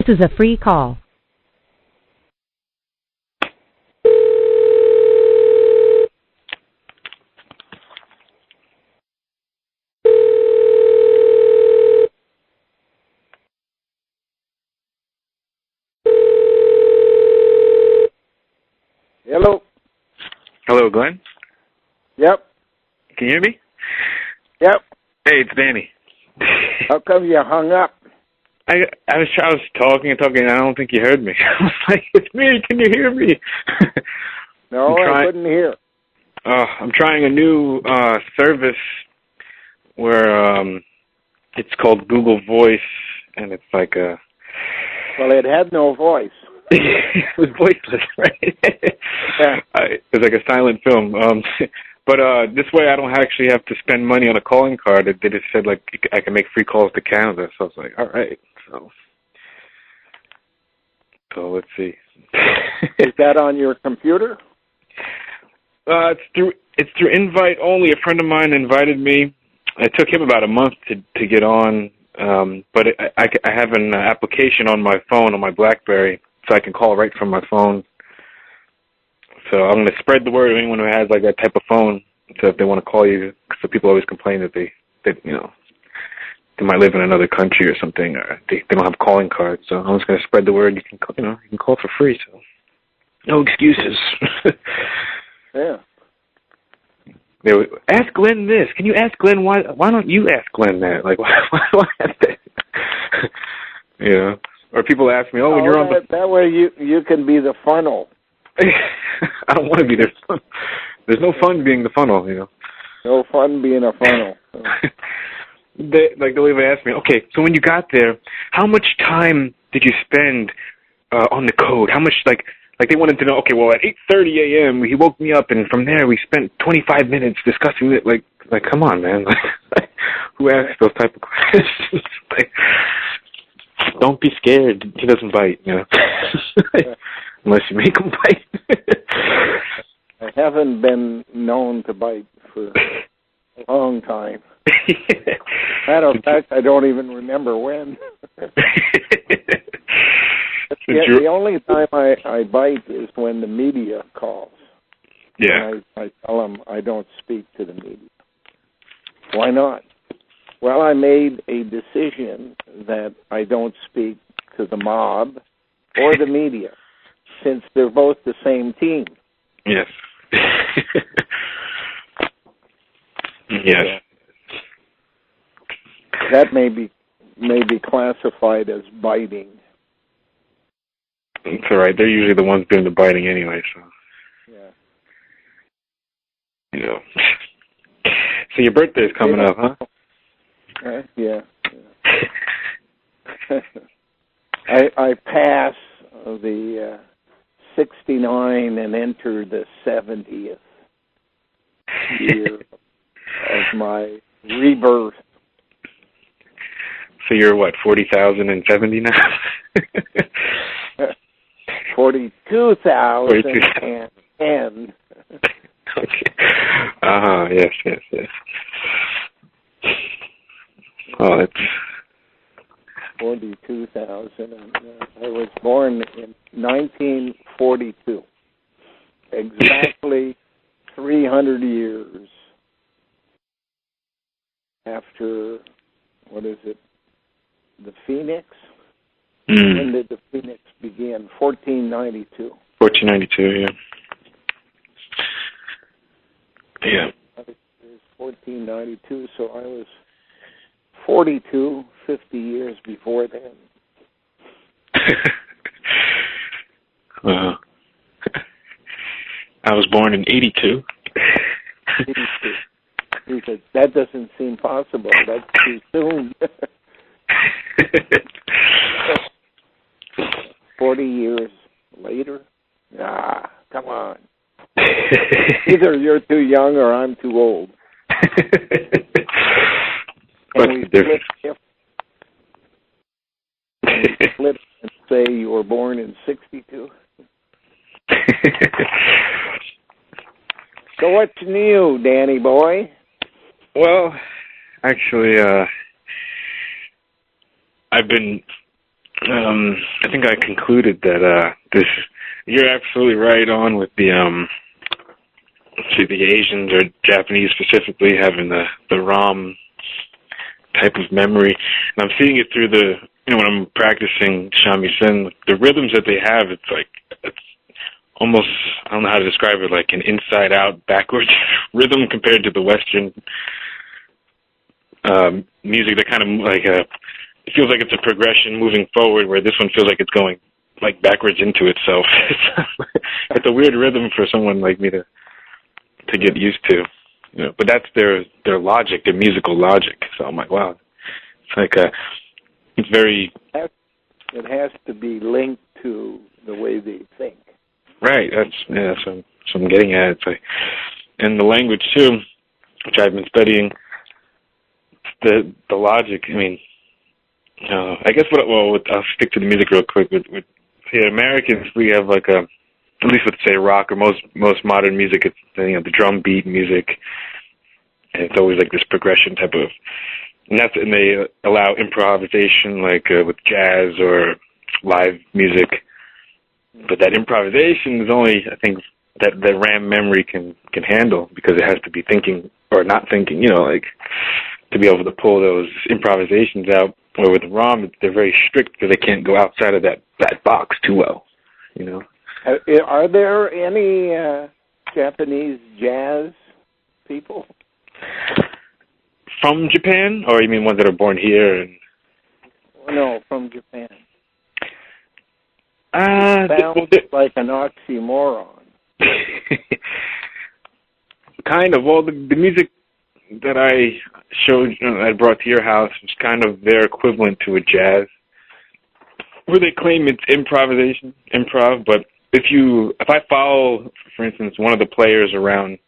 This is a free call. Hello. Hello, Glenn. Yep. Can you hear me? Yep. Hey, it's Danny. How come you hung up? I was talking. I don't think you heard me. I was like, "It's me. Can you hear me?" No, I couldn't hear. I'm trying a new service where it's called Google Voice, and it's like a. Well, it had no voice. It was voiceless, right? Yeah. It was like a silent film. But this way I don't actually have to spend money on a calling card. They just said, like, I can make free calls to Canada. So I was like, all right. So let's see. Is that on your computer? It's through invite only. A friend of mine invited me. It took him about a month to get on, but I have an application on my phone, on my BlackBerry, so I can call right from my phone. So I'm going to spread the word to anyone who has like that type of phone. So if they want to call you, so people always complain that they they might live in another country or something, or they don't have calling cards. So I'm just going to spread the word. You can call for free. So no excuses. Yeah. They would ask Glenn this. Can you ask Glenn why? Why don't you ask Glenn that? Like why have that? Or people ask me, when you're on the. That way you can be the funnel. I don't want to be there. There's no fun being the funnel, No fun being a funnel. Like the way they asked me, okay, so when you got there, how much time did you spend on the code? How much, like they wanted to know, okay, well, at 8:30 a.m., he woke me up, and from there we spent 25 minutes discussing it. Like come on, man. Who asks those type of questions? Don't be scared. He doesn't bite, Unless you make him bite. I haven't been known to bite for a long time. Matter of fact, I don't even remember when. The only time I bite is when the media calls. Yeah. And I tell them I don't speak to the media. Why not? Well, I made a decision that I don't speak to the mob or the media, since they're both the same team. Yes. Yes. That may be classified as biting. It's all right. They're usually the ones doing the biting anyway, so. Yeah. So your birthday's coming up, huh? Yeah. I pass the 69 and enter the 70th year of my rebirth. So you're what, 40,070 now? 42,010. Okay. Yes. Oh, it's 42,000. I was born in 1942. Exactly 300 years after, what is it, the Phoenix? When did the Phoenix begin? 1492. 1492, yeah. Yeah. It was 1492, so I was 42, 50 years before then. I was born in 82. 82. That doesn't seem possible. That's too soon. 40 years later? Nah, come on. Either you're too young or I'm too old. Can we split and say you were born in 62? So what's new, Danny boy? Well, actually, I've been I think I concluded that this. You're absolutely right on with the the Asians or Japanese specifically having the ROM type of memory, and I'm seeing it through when I'm practicing shamisen, the rhythms that they have. It's almost, I don't know how to describe it, like an inside-out, backwards rhythm compared to the Western music. That kind of it feels like it's a progression moving forward, where this one feels like it's going like backwards into itself. It's a weird rhythm for someone like me to get used to, but that's their logic, their musical logic. So I'm like, wow, it's like it's very. It has to be linked to the way they think. Right. That's what I'm getting at. It's like, and the language too, which I've been studying. The logic. I mean, I guess I'll stick to the music real quick. With Americans, we have like at least with say rock or most modern music, it's the drum beat music, and it's always like this progression type of, and they allow improvisation like with jazz or live music, but that improvisation is only, I think, that RAM memory can handle, because it has to be thinking or not thinking, like to be able to pull those improvisations out. Or with ROM, they're very strict because they can't go outside of that box too well, Are there any Japanese jazz people? From Japan? Or you mean ones that are born here? No, from Japan. Sounds like an oxymoron. Kind of. Well, the music that I showed, I brought to your house was kind of their equivalent to a jazz, where they claim it's improv, but if I follow, for instance, one of the players around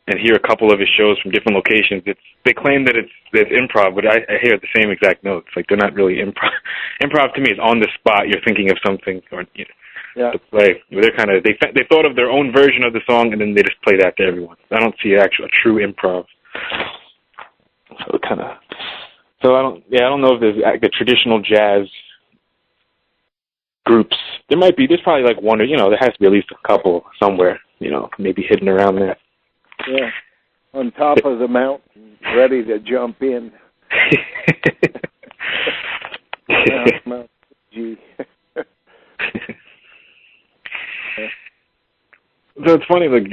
and hear a couple of his shows from different locations, they claim that it's improv, but I hear the same exact notes. Like, they're not really improv. Improv to me is on the spot. You're thinking of something, or to play. They're kind of they thought of their own version of the song, and then they just play that to everyone. I don't see a true improv. So I don't know if there's the traditional jazz groups. There's probably like one, or there has to be at least a couple somewhere, maybe hidden around there. Yeah, on top of the mountain, ready to jump in. Mount G. So it's funny, like,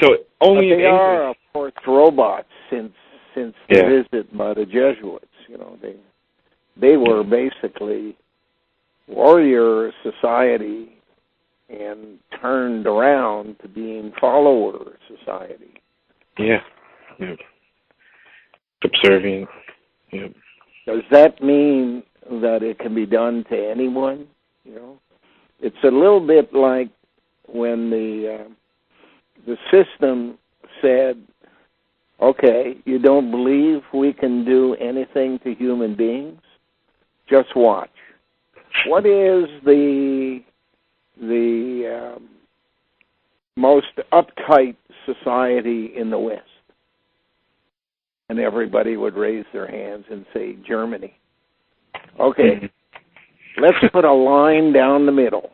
so only but they are, of course, robots since the visit by the Jesuits. They were basically warrior society and turned around to being follower society. Yeah. Subservient. Yeah. Does that mean that it can be done to anyone? It's a little bit like when the system said, okay, you don't believe we can do anything to human beings? Just watch. What is the most uptight society in the West? And everybody would raise their hands and say, Germany. Okay, let's put a line down the middle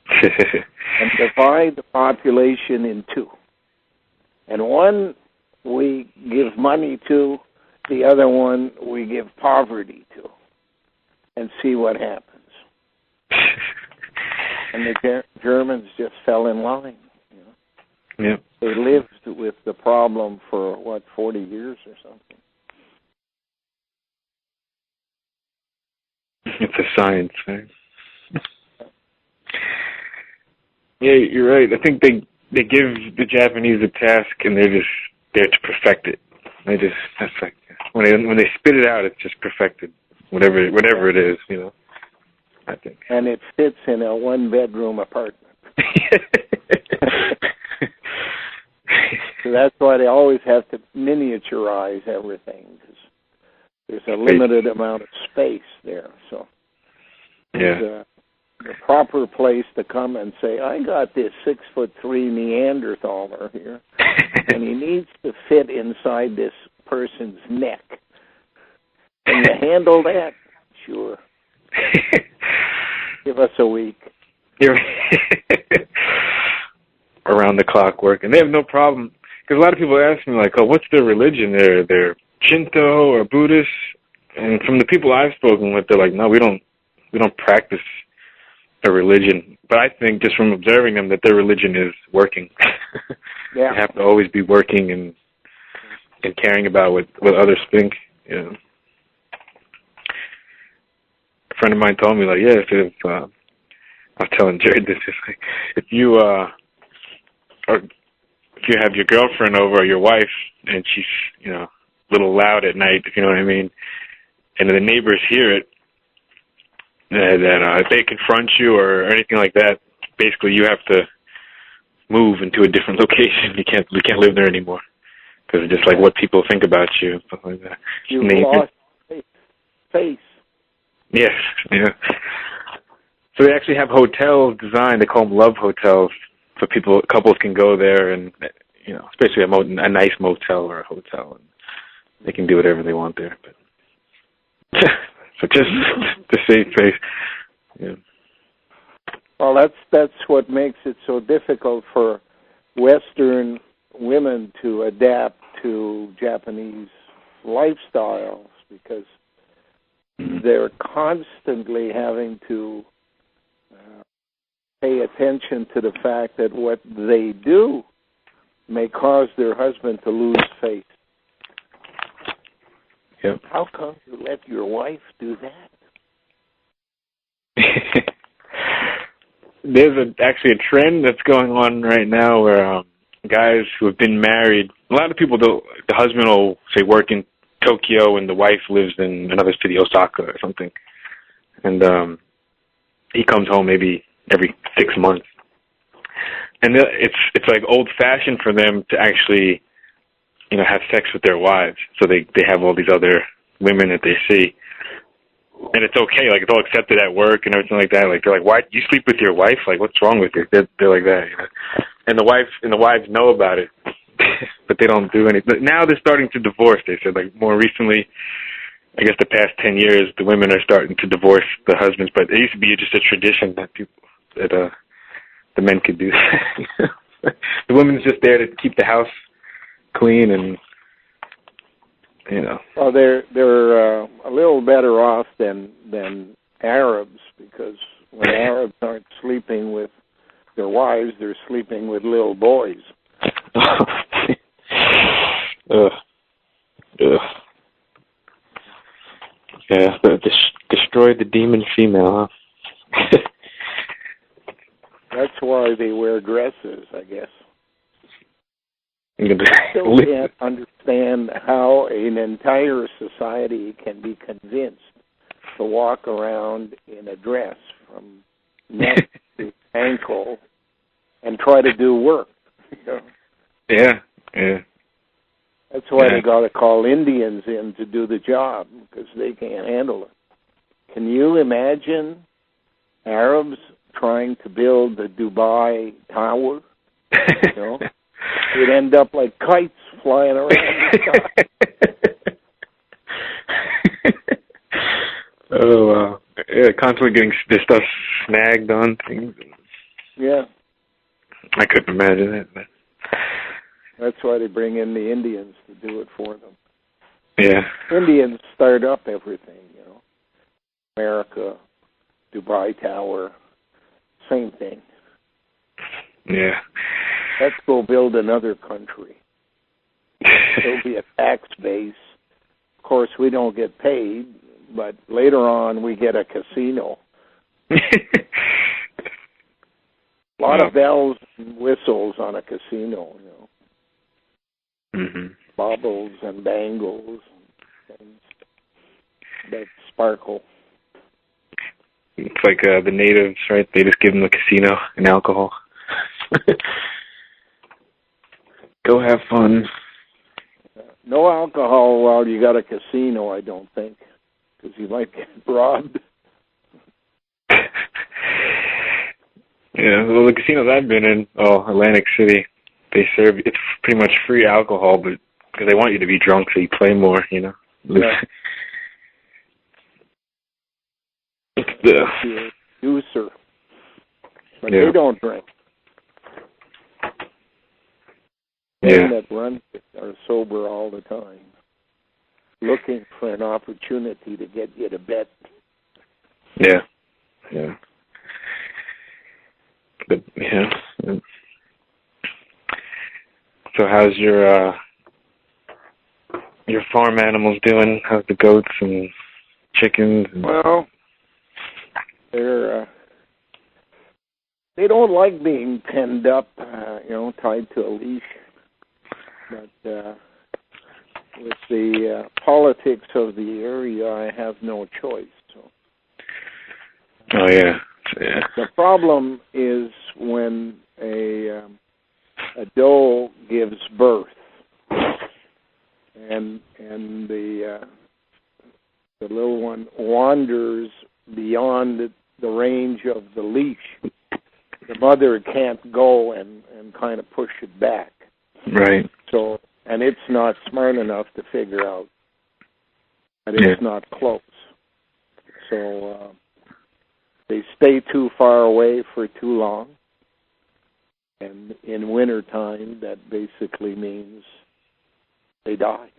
and divide the population in two. And one we give money to, the other one we give poverty to, and see what happens. And the Germans just fell in line. Yeah. They lived with the problem for, 40 years or something. It's a science, right? Yeah, you're right. I think they give the Japanese a task, and they're just there to perfect it. That's like when they spit it out, it's just perfected, whatever it is, I think. And it fits in a one-bedroom apartment. So that's why they always have to miniaturize everything, because there's a limited amount of space there. So the proper place to come and say, I got this 6'3" Neanderthaler here, and he needs to fit inside this person's neck. Can you handle that? Sure. Give us a week. You're around the clock work, and they have no problem. Because a lot of people ask me, like, oh, what's their religion? They're Shinto or Buddhist, and from the people I've spoken with, they're like, no, we don't practice a religion. But I think just from observing them that their religion is working. Yeah. They have to always be working and caring about what others think. You know. A friend of mine told me, like, yeah, if I was telling Jared this, it's like, if you have your girlfriend over or your wife and she's, you know, a little loud at night, if you know what I mean, and the neighbors hear it, then if they confront you or anything like that, basically you have to move into a different location. You can't live there anymore because it's just like what people think about you and stuff like that. You've lost face. Yes, yeah. So they actually have hotels designed. They call them love hotels, so couples can go there and, you know, especially a nice motel or a hotel, and they can do whatever they want there. But so just to save face. Yeah. Well, that's what makes it so difficult for Western women to adapt to Japanese lifestyles, because they're constantly having to pay attention to the fact that what they do may cause their husband to lose faith. Yep. How come you let your wife do that? There's actually a trend that's going on right now where guys who have been married, a lot of people, the husband will, say, work in Tokyo and the wife lives in another city, Osaka or something. And he comes home maybe every 6 months. And it's like old-fashioned for them to actually, you know, have sex with their wives. So they have all these other women that they see. And it's okay, like, it's all accepted at work and everything like that. Like, they're like, why, you sleep with your wife? Like, what's wrong with you? They're like that, you know? And the wives know about it, but they don't do anything. But now they're starting to divorce, they said. Like, more recently, I guess the past 10 years, the women are starting to divorce the husbands, but it used to be just a tradition that the men could do that. The woman's just there to keep the house clean and, you know. Well, they're a little better off than Arabs, because when Arabs aren't sleeping with their wives, they're sleeping with little boys. Ugh. Yeah, destroyed the demon female, huh? That's why they wear dresses, I guess. I still can't understand how an entire society can be convinced to walk around in a dress from neck to ankle and try to do work. You know? Yeah. That's why they got to call Indians in to do the job, because they can't handle it. Can you imagine Arabs trying to build the Dubai Tower? You know? It'd end up like kites flying around the sky. Oh, wow. Yeah, constantly getting this stuff snagged on things. Yeah. I couldn't imagine it. But that's why they bring in the Indians to do it for them. Yeah. Indians start up everything, you know. America, Dubai Tower, same thing. Yeah. Let's go build another country. There'll be a tax base. Of course, we don't get paid, but later on we get a casino. A lot of bells and whistles on a casino, you know. Mm-hmm. Baubles and bangles and things that sparkle. It's like the natives, right? They just give them the casino and alcohol. Go have fun. No alcohol while you got a casino, I don't think, because you might get robbed. Yeah, well, the casinos I've been in, Atlantic City, they serve, it's pretty much free alcohol, but because they want you to be drunk so you play more, you know. Yeah. the juicer. But they don't drink. Men that run it are sober all the time, looking for an opportunity to get you to bet. Yeah. But, so how's your farm animals doing? How's the goats and chickens? Well, they don't like being penned up, tied to a leash. But with the politics of the area, I have no choice. So. Oh, yeah. The problem is when a doe gives birth, and the little one wanders beyond the range of the leash. The mother can't go and kind of push it back. Right. So, and it's not smart enough to figure out that it's not close. So they stay too far away for too long. And in wintertime, that basically means they die.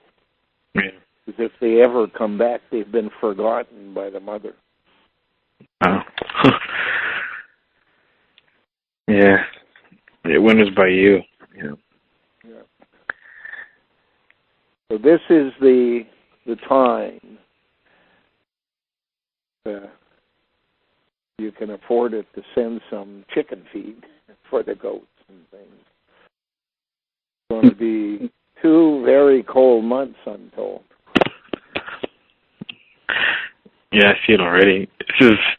Yeah. Because if they ever come back, they've been forgotten by the mother. Oh. Yeah. It winters by you. Yeah. So this is the time you can afford it to send some chicken feed for the goats and things. It's going to be 2 very cold months, I'm told. Yeah, I see it already. It's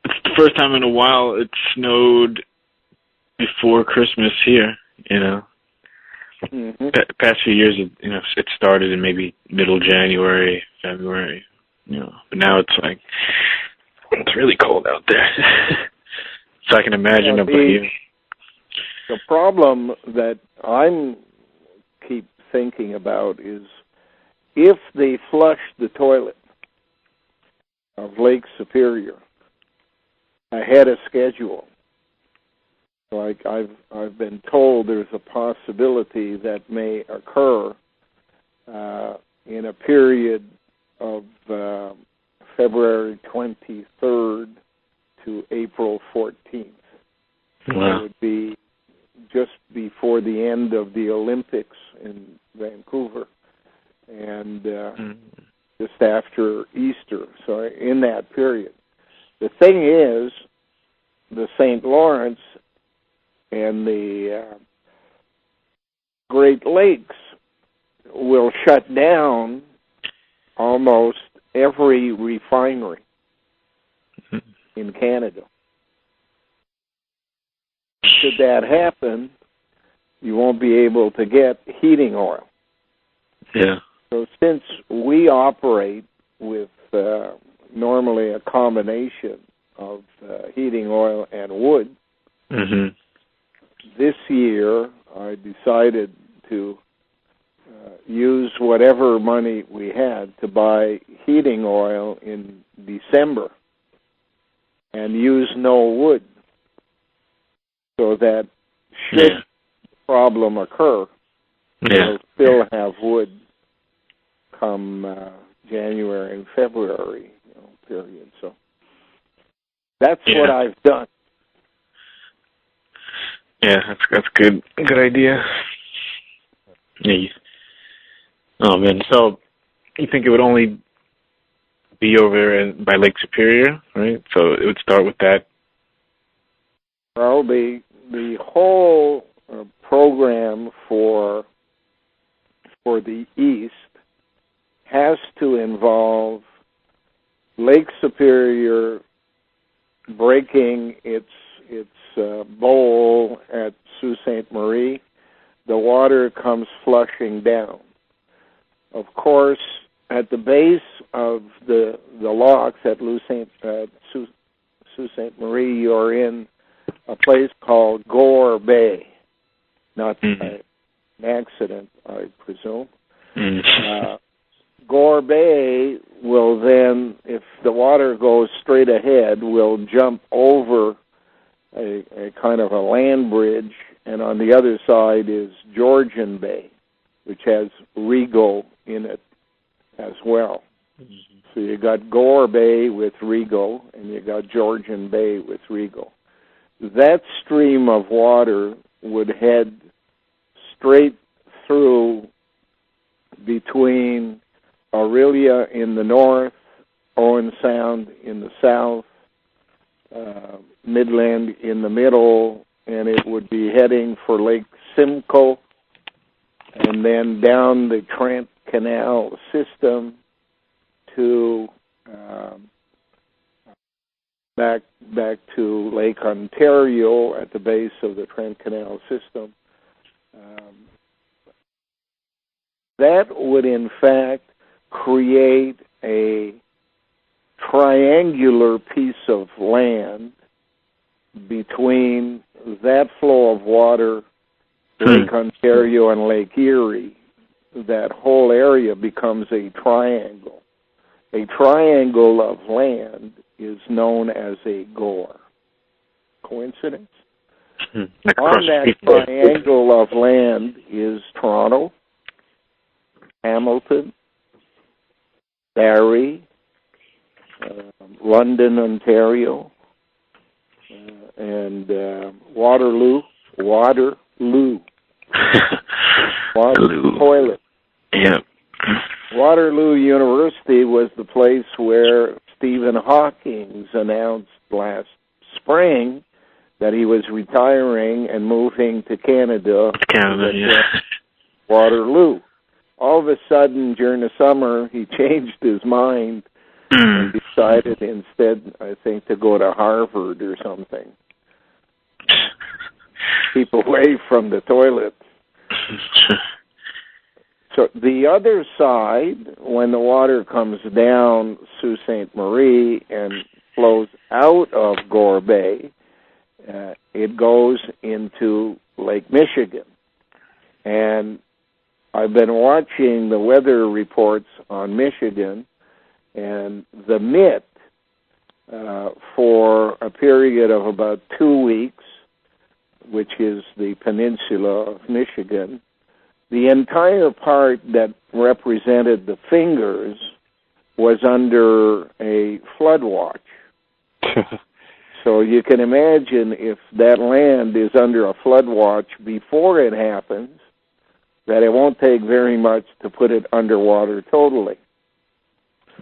the first time in a while it snowed before Christmas here, Mm-hmm. Past few years, it started in maybe middle January, February, but now it's like, it's really cold out there. So I can imagine about you. The problem that I'm keep thinking about is if they flush the toilet of Lake Superior ahead of schedule, like I've been told there's a possibility that may occur in a period of February 23rd to April 14th. Wow. It would be just before the end of the Olympics in Vancouver and just after Easter, so in that period. The thing is, the St. Lawrence and the Great Lakes will shut down almost every refinery in Canada. Should that happen, you won't be able to get heating oil. Yeah. So since we operate with normally a combination of heating oil and wood, this year I decided to use whatever money we had to buy heating oil in December and use no wood, so that should the problem occur, we'll still have wood come January and February period. So that's what I've done. Yeah, that's good. Good idea. Yeah. Oh man, so you think it would only be over by Lake Superior, right? So it would start with that. Well, the whole program for the East has to involve Lake Superior breaking its bowl at Sault Ste. Marie. The water comes flushing down. Of course, at the base of the locks at Sault Ste. Marie, you're in a place called Gore Bay. Not an accident, I presume. Gore Bay will then, if the water goes straight ahead, will jump over a kind of a land bridge, and on the other side is Georgian Bay, which has Rigaud in it as well. Mm-hmm. So you got Gore Bay with Rigaud, and you got Georgian Bay with Rigaud. That stream of water would head straight through between Aurelia in the north, Owen Sound in the south, Midland in the middle, and it would be heading for Lake Simcoe, and then down the Trent Canal system to back to Lake Ontario at the base of the Trent Canal system. That would, in fact, create a triangular piece of land between that flow of water, Lake Ontario and Lake Erie. That whole area becomes a triangle. A triangle of land is known as a gore. Coincidence? On that triangle of land is Toronto, Hamilton, Barrie, London, Ontario, and Waterloo. Toilet. Yeah. Waterloo University was the place where Stephen Hawking announced last spring that he was retiring and moving to Canada. Waterloo. All of a sudden, during the summer, he changed his mind and decided instead, I think, to go to Harvard or something. Keep away from the toilets. So the other side, when the water comes down Sault Ste. Marie and flows out of Gore Bay, it goes into Lake Michigan. And I've been watching the weather reports on Michigan, and the MIT, for a period of about 2 weeks, which is the peninsula of Michigan, the entire part that represented the fingers was under a flood watch. So you can imagine if that land is under a flood watch before it happens, that it won't take very much to put it underwater totally.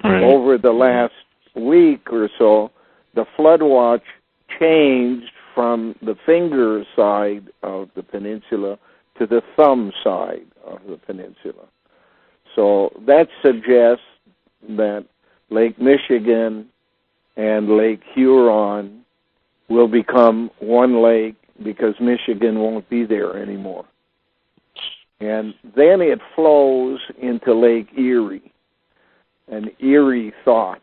Right. Over the last week or so, the flood watch changed from the finger side of the peninsula to the thumb side of the peninsula. So that suggests that Lake Michigan and Lake Huron will become one lake because Michigan won't be there anymore. And then it flows into Lake Erie. And Erie thought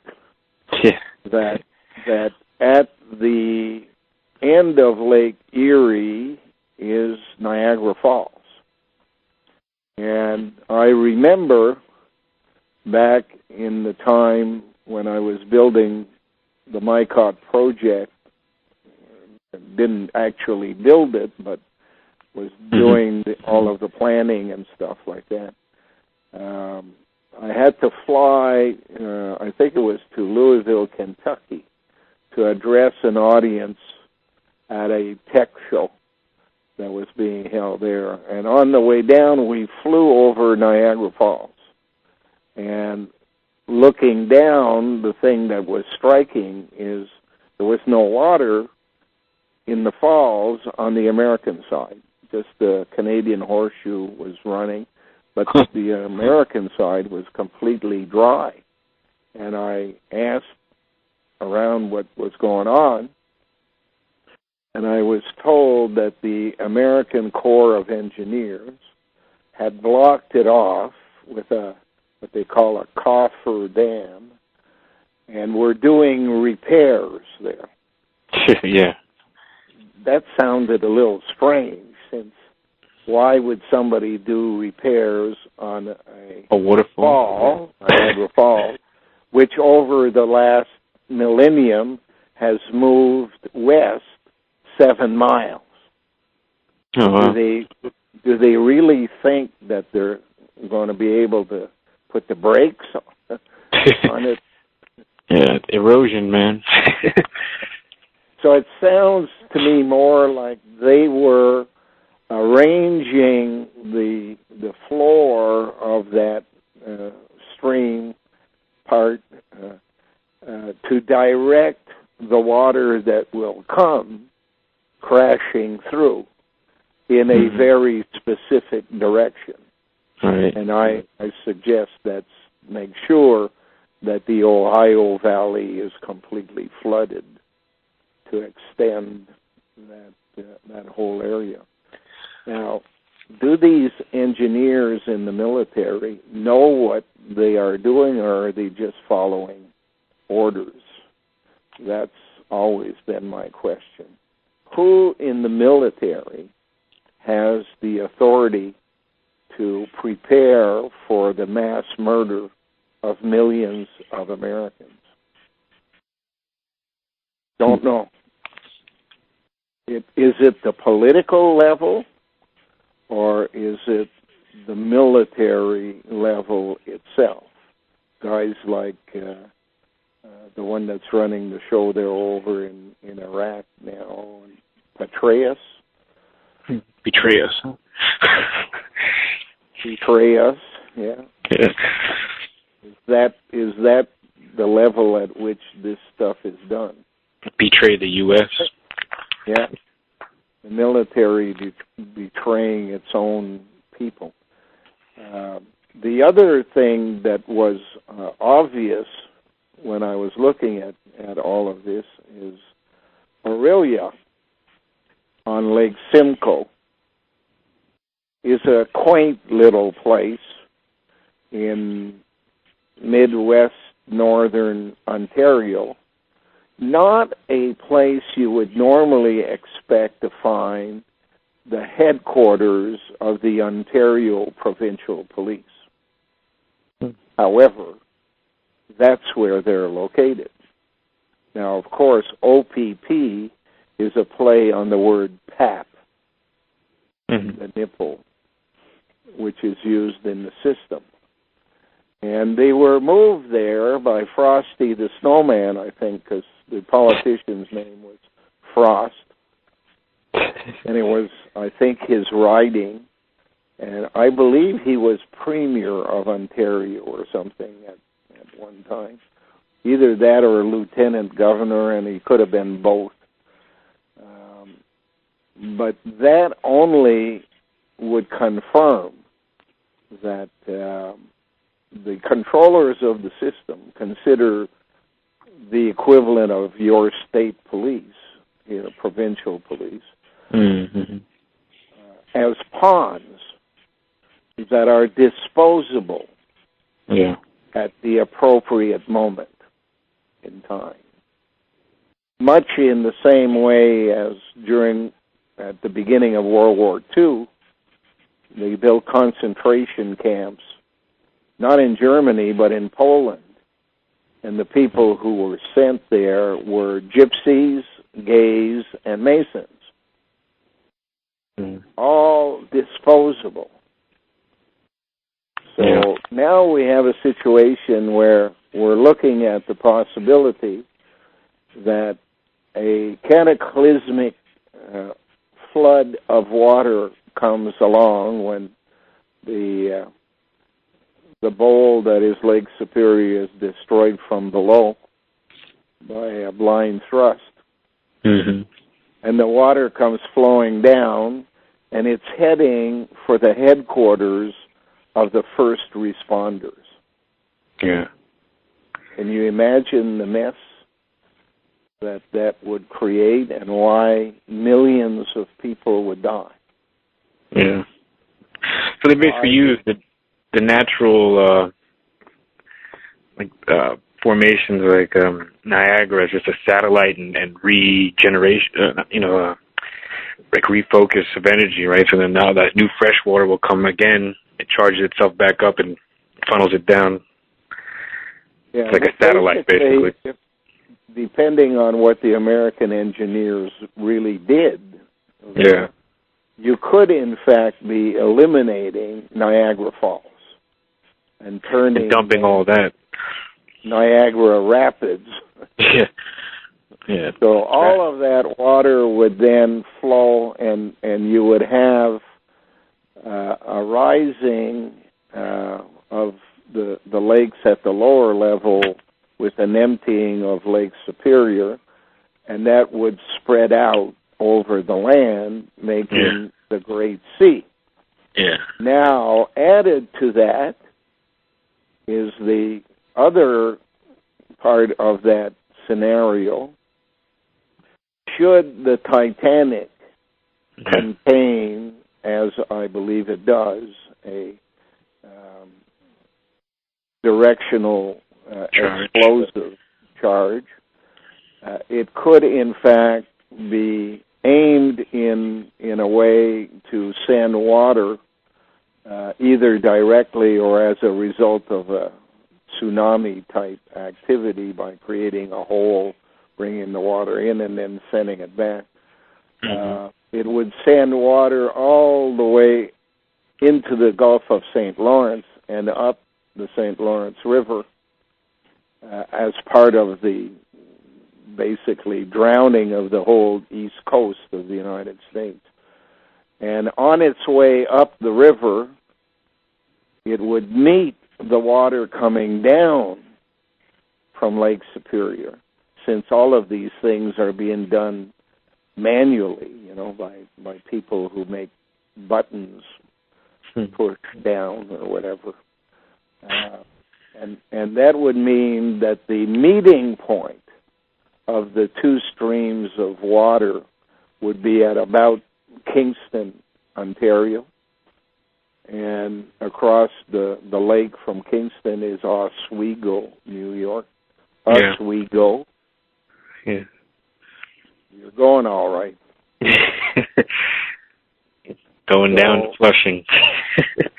that at the end of Lake Erie is Niagara Falls. And I remember back in the time when I was building the MICOT project, didn't actually build it, but was doing all of the planning and stuff like that. I had to fly, I think it was to Louisville, Kentucky, to address an audience at a tech show that was being held there. And on the way down, we flew over Niagara Falls. And looking down, the thing that was striking is there was no water in the falls on the American side. Just the Canadian Horseshoe was running, but the American side was completely dry. And I asked around what was going on, and I was told that the American Corps of Engineers had blocked it off with what they call a coffer dam, and were doing repairs there. Yeah. That sounded a little strange, since why would somebody do repairs on a waterfall, a Niagara Falls, which over the last millennium has moved west 7 miles? Uh-huh. Do they really think that they're going to be able to put the brakes on it? Yeah, erosion, man. So it sounds to me more like they were arranging the floor of that stream part to direct the water that will come crashing through in a very specific direction. Right. And I suggest make sure that the Ohio Valley is completely flooded to extend that whole area. Now, do these engineers in the military know what they are doing, or are they just following orders? That's always been my question. Who in the military has the authority to prepare for the mass murder of millions of Americans? Don't know. Is it the political level, or is it the military level itself? Guys like the one that's running the show there over in Iraq now, Petraeus. Petraeus. Petraeus, yeah. Is that the level at which this stuff is done? Betray the U.S. Yeah. The military betraying its own people. The other thing that was obvious when I was looking at all of this is Aurelia on Lake Simcoe is a quaint little place in Midwest northern Ontario. Not a place you would normally expect to find the headquarters of the Ontario Provincial Police. However, that's where they're located. Now, of course, OPP is a play on the word pap, the nipple, which is used in the system. And they were moved there by Frosty the Snowman, I think, because the politician's name was Frost. And it was, I think, his riding. And I believe he was Premier of Ontario or something at one time. Either that or Lieutenant Governor, and he could have been both. But that only would confirm that the controllers of the system consider the equivalent of your state police, your provincial police, as pawns that are disposable at the appropriate moment in time. Much in the same way as at the beginning of World War II, they built concentration camps, not in Germany, but in Poland. And the people who were sent there were gypsies, gays, and Masons. All disposable. So now we have a situation where we're looking at the possibility that a cataclysmic flood of water comes along when the bowl that is Lake Superior is destroyed from below by a blind thrust. And the water comes flowing down, and it's heading for the headquarters of the first responders. Yeah. Can you imagine the mess that would create and why millions of people would die? Yeah. So they basically use the natural formations like Niagara as just a satellite and regeneration, like refocus of energy, right? So then now that new fresh water will come again, it charges itself back up and funnels it down. Yeah, it's like a satellite, basically. Depending on what the American engineers really did, yeah, you could in fact be eliminating Niagara Falls and turning and dumping all that Niagara Rapids. Yeah. Yeah. So all of that water would then flow, and you would have a rising of the lakes at the lower level with an emptying of Lake Superior, and that would spread out over the land, making the Great Sea. Yeah. Now, added to that is the other part of that scenario. Should the Titanic contain, as I believe it does, a directional explosive charge, it could in fact be aimed in a way to send water either directly or as a result of a tsunami-type activity by creating a hole, bringing the water in, and then sending it back. It would send water all the way into the Gulf of St. Lawrence and up the St. Lawrence River as part of the basically drowning of the whole east coast of the United States. And on its way up the river, it would meet the water coming down from Lake Superior, since all of these things are being done manually, by people who make buttons push down or whatever. And that would mean that the meeting point of the two streams of water would be at about Kingston, Ontario. And across the lake from Kingston is Oswego, New York. Oswego. Yeah. You're going all right. Going down to Flushing.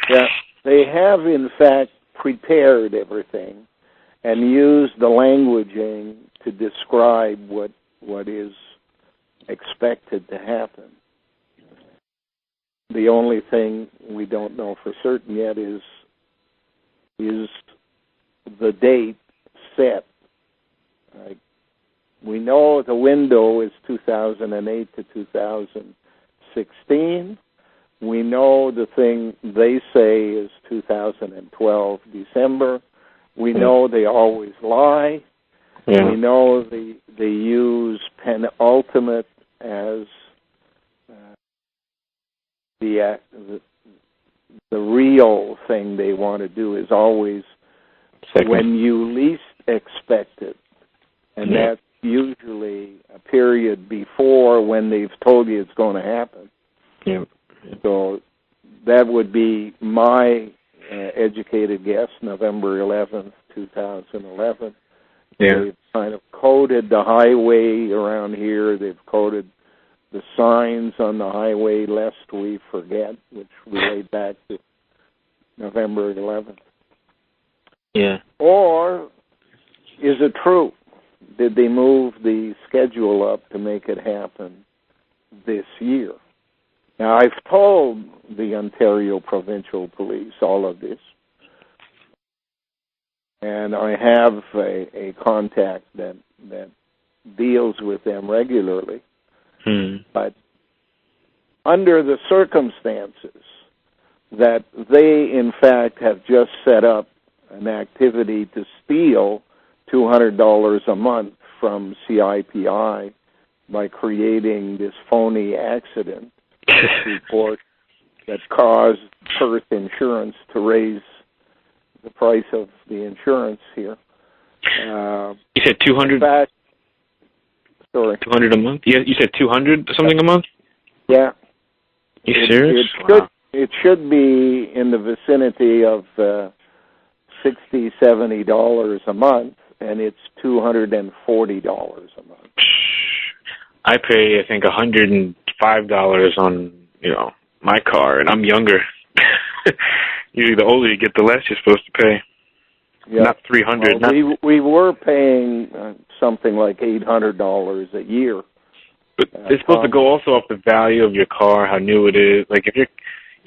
Yeah, they have in fact prepared everything and used the languaging to describe what is expected to happen. The only thing we don't know for certain yet is the date set. We know the window is 2008 to 2016. We know the thing they say is 2012, December. We know they always lie. Yeah. We know they use penultimate as the real thing they want to do is always when you least expect it. And that's usually a period before when they've told you it's going to happen. Yeah. So that would be my educated guess, November 11th, 2011. Yeah. They've kind of coded the highway around here. They've coded the signs on the highway, lest we forget, which relate back to November 11th. Yeah. Or is it true? Did they move the schedule up to make it happen this year? Now, I've told the Ontario Provincial Police all of this, and I have a contact that deals with them regularly. But under the circumstances that they, in fact, have just set up an activity to steal $200 a month from CIPI by creating this phony accident report that caused Perth Insurance to raise the price of the insurance here. You said 200? Sorry. 200 a month? Yeah, you said 200 something a month? Yeah. You serious? It should be in the vicinity of $60, $70 a month, and it's $240 a month. I pay, I think, $150 $5 on, my car, and I'm younger. Usually the older you get, the less you're supposed to pay. Yeah. Not $300. Well, we were paying something like $800 a year. But it's supposed to go also off the value of your car, how new it is. Like if you're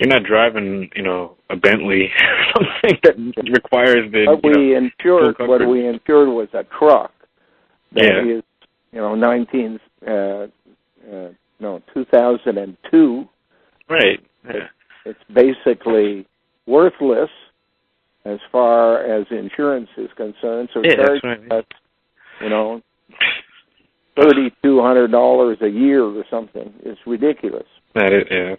not driving, a Bentley or something that requires the. What we insured was a truck. That is, 2002. Right. Yeah. It's basically worthless as far as insurance is concerned. So charging us, $3,200 a year or something is ridiculous. That is, yeah.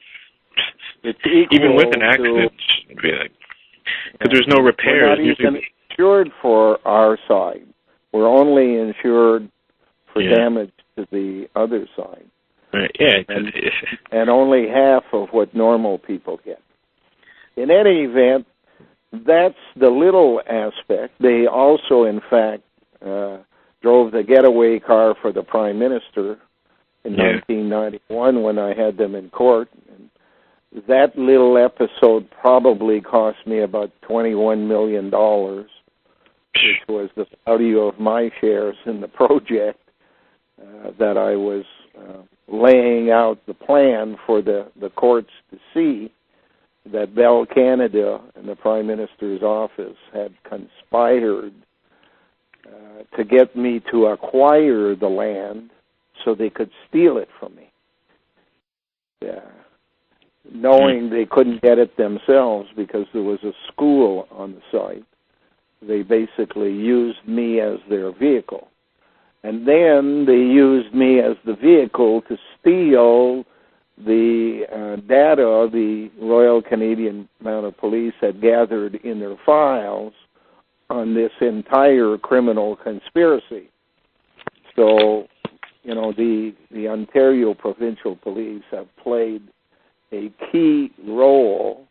It's equal even with an accident, it'd be like, because there's no repairs. We're not even insured for our side. We're only insured for damage to the other side. Right. Yeah. And only half of what normal people get. In any event, that's the little aspect. They also, in fact, drove the getaway car for the Prime Minister in 1991 when I had them in court. And that little episode probably cost me about $21 million, which was the value of my shares in the project that I was laying out the plan for the courts to see that Bell Canada and the Prime Minister's office had conspired to get me to acquire the land so they could steal it from me. Knowing they couldn't get it themselves because there was a school on the site, they basically used me as their vehicle. And then they used me as the vehicle to steal the data the Royal Canadian Mounted Police had gathered in their files on this entire criminal conspiracy. So, the Ontario Provincial Police have played a key role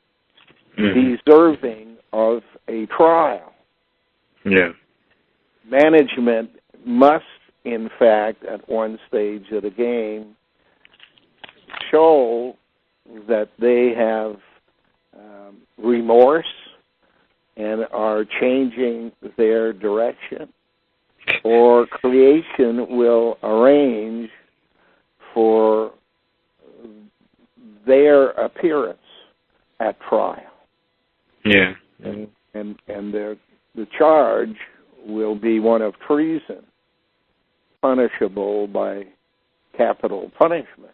deserving of a trial. Yeah. Management must, in fact, at one stage of the game, show that they have remorse and are changing their direction, or creation will arrange for their appearance at trial. Yeah. And the charge will be one of treason, punishable by capital punishment,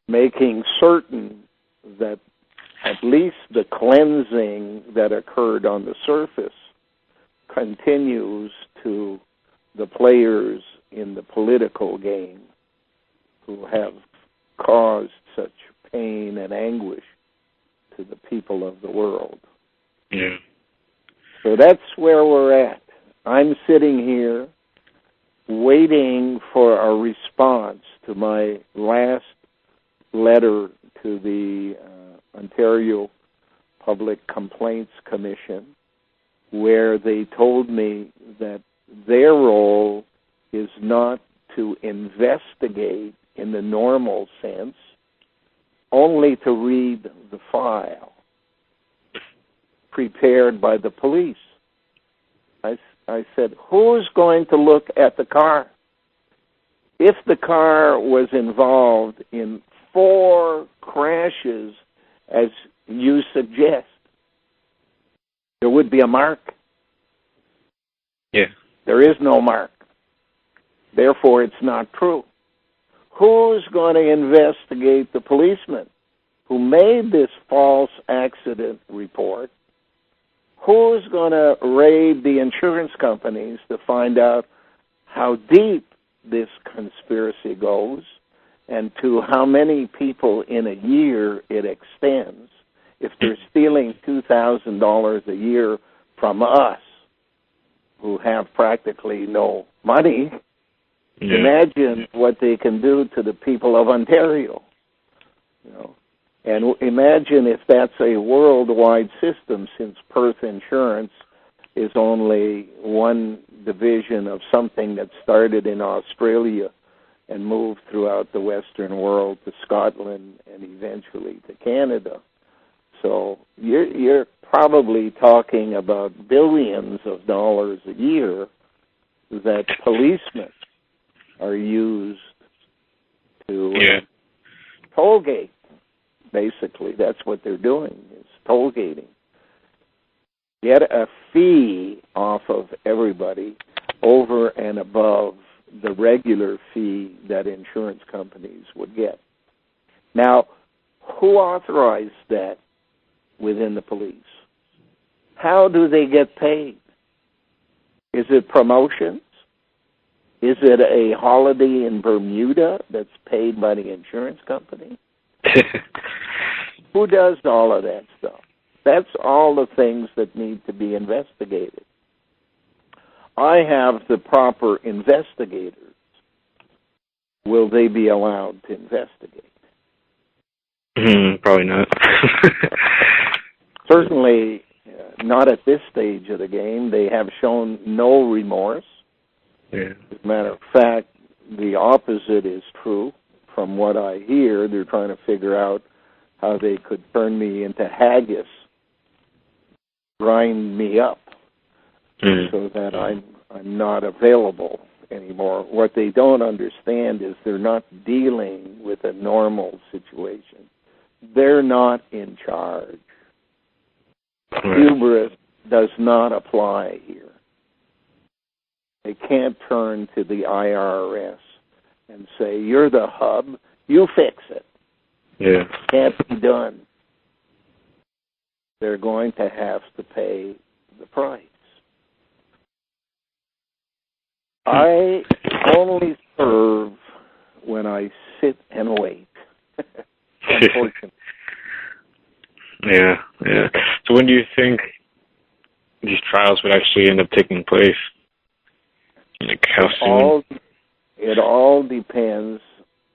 making certain that at least the cleansing that occurred on the surface continues to the players in the political game who have caused such pain and anguish to the people of the world. Yeah. So that's where we're at. I'm sitting here waiting for a response to my last letter to the Ontario Public Complaints Commission, where they told me that their role is not to investigate in the normal sense, only to read the file prepared by the police. I said, who's going to look at the car? If the car was involved in 4 crashes, as you suggest, there would be a mark. Yeah. There is no mark. Therefore, it's not true. Who's going to investigate the policeman who made this false accident report? Who's going to raid the insurance companies to find out how deep this conspiracy goes and to how many people in a year it extends if they're stealing $2,000 a year from us who have practically no money? Yeah. Imagine what they can do to the people of Ontario. And imagine if that's a worldwide system, since Perth Insurance is only one division of something that started in Australia and move throughout the Western world to Scotland and eventually to Canada. So you're probably talking about billions of dollars a year that policemen are used to toll gate. Basically, that's what they're doing, is toll gating. Get a fee off of everybody over and above the regular fee that insurance companies would get. Now, who authorized that within the police? How do they get paid? Is it promotions? Is it a holiday in Bermuda that's paid by the insurance company? Who does all of that stuff? That's all the things that need to be investigated. I have the proper investigators. Will they be allowed to investigate? Probably not. Certainly not at this stage of the game. They have shown no remorse. Yeah. As a matter of fact, the opposite is true. From what I hear, they're trying to figure out how they could turn me into haggis, grind me up, so that I'm not available anymore. What they don't understand is they're not dealing with a normal situation. They're not in charge. Hubris does not apply here. They can't turn to the IRS and say, you're the hub, you fix it. Yeah. Can't be done. They're going to have to pay the price. I only serve when I sit and wait. Unfortunately. Yeah. So when do you think these trials would actually end up taking place? Like how soon? It all depends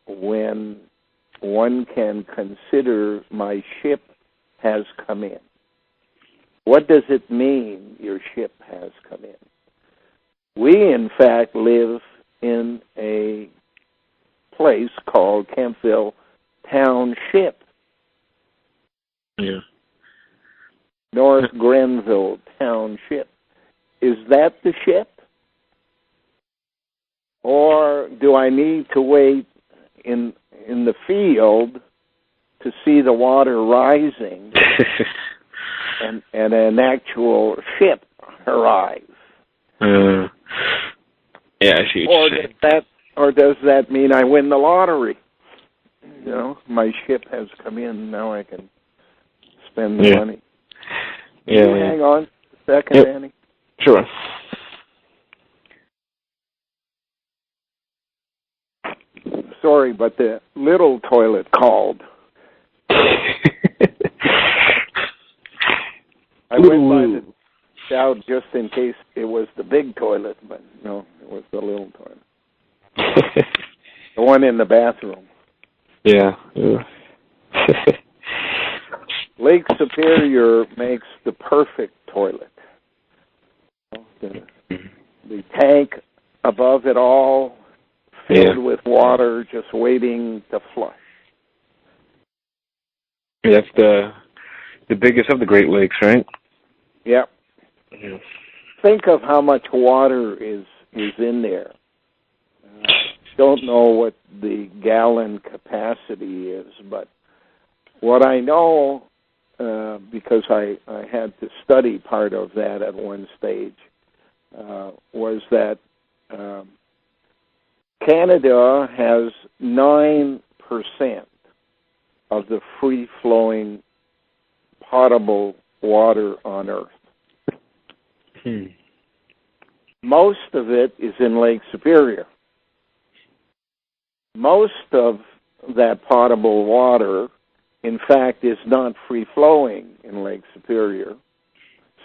when one can consider my ship has come in. What does it mean your ship has come in? We, in fact, live in a place called Kempville Township. Yeah. North Grenville Township. Is that the ship? Or do I need to wait in the field to see the water rising and an actual ship arrive? Yeah, I see what you're saying. Or does that mean I win the lottery? You know, my ship has come in, now I can spend the money. Yeah. Hang on a second, Danny. Sure. Sorry, but the little toilet called. I went by the shout just in case it was the big toilet, but no, it was the little toilet. The one in the bathroom. Yeah. Lake Superior makes the perfect toilet. The tank above it all, filled with water, just waiting to flush. That's the biggest of the Great Lakes, right? Yep. Yeah. Think of how much water is in there. Don't know what the gallon capacity is, but what I know, because I had to study part of that at one stage, was that Canada has 9% of the free-flowing potable water on Earth. Most of it is in Lake Superior. Most of that potable water, in fact, is not free-flowing in Lake Superior,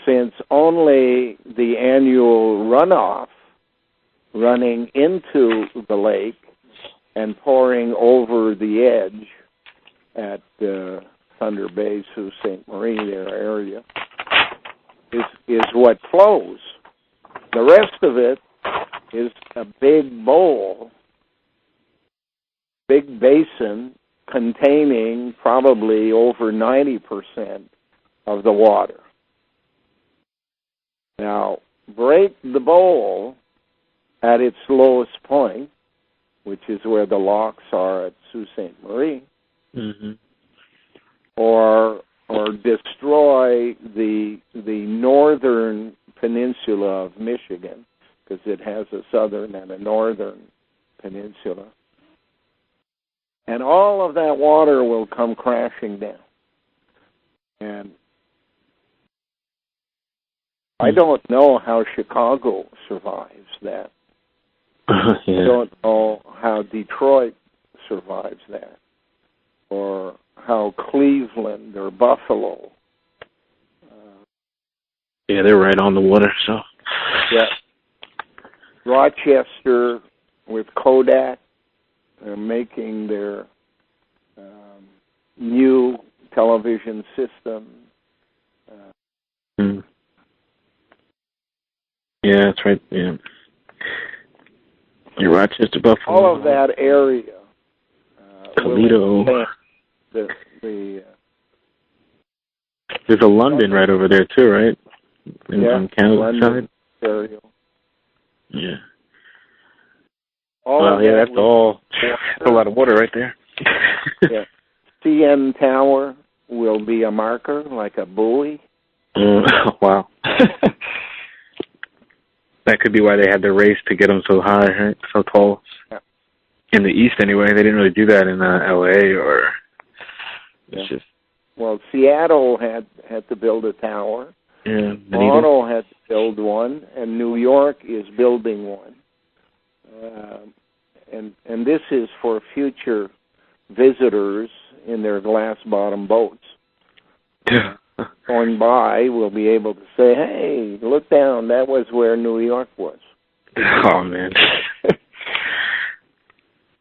since only the annual runoff running into the lake and pouring over the edge at Thunder Bay, Sault Ste. Marie, their area, is what flows. The rest of it is a big bowl big basin containing probably over 90% of the water. Now, break the bowl at its lowest point, which is where the locks are at Sault Ste. Marie, or destroy the northern peninsula of Michigan, because it has a southern and a northern peninsula. And all of that water will come crashing down. And I don't know how Chicago survives that. I don't know how Detroit survives that, or how Cleveland or Buffalo. Yeah, they're right on the water, so. Yeah. Rochester with Kodak, they're making their new television system. Yeah, that's right. Yeah. You're Rochester, Buffalo. All of that area. Toledo. There's a London right over there too, right? On Canada London, side. Ontario. Yeah. That's a lot of water right there. Yeah. CN Tower will be a marker, like a buoy. Wow. That could be why they had the race to get them so high, right? So tall. Yeah. In the East, anyway. They didn't really do that in L.A. or... It's just... Well, Seattle had to build a tower. Yeah. Toronto had to build one, and New York is building one. And this is for future visitors in their glass-bottom boats. Yeah. Going by, we'll be able to say, hey, look down, that was where New York was. Oh, man.